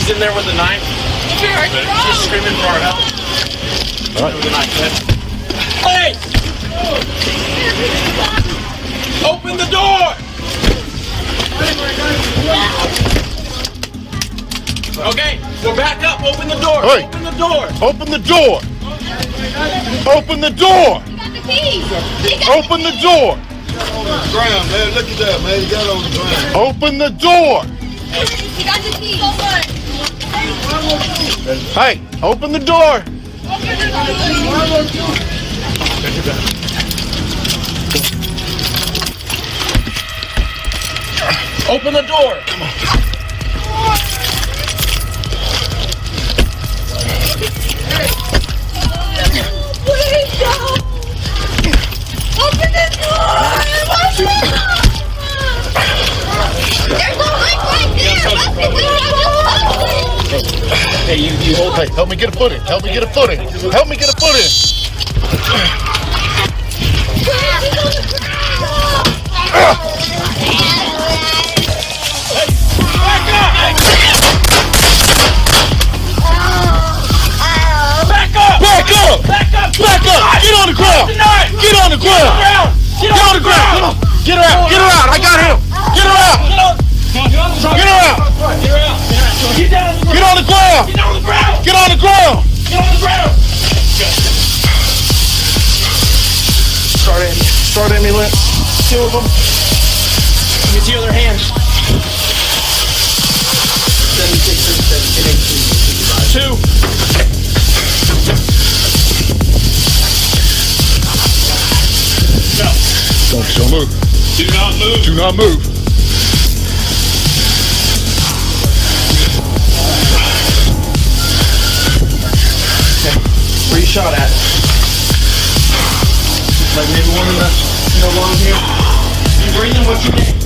She's in there with a knife. She's screaming for our help. All right. With a knife. Hey! Open the door! Okay, we're back up. Open the door. Hey. Open the door. Open the door. Open the door. Open the door. Ground, man. Look at that, man. You got it on the ground. Open the door. He got the key. Hey, open the door. Open the door. Come on. Open the door! There's a light right there! Hey, you hold. Hey, help me get a footing. Help me get a footing. Help me get a footing. Back up! Back up! Back up! Back up! Get on the ground! Get on the ground! Get on the ground! Come on! Get her out! Get her out! I got him! Get her out! Get her out! Get down on the Get on the ground! Get on the ground! Get on the ground! Get on the ground! Start ambulance. Two of them. Let me see your other hand. 7, 6, 7, 8, 2. Don't move. Do not move. Do not move. Where you shot at? Like maybe one in the, long here. You breathing? What you get?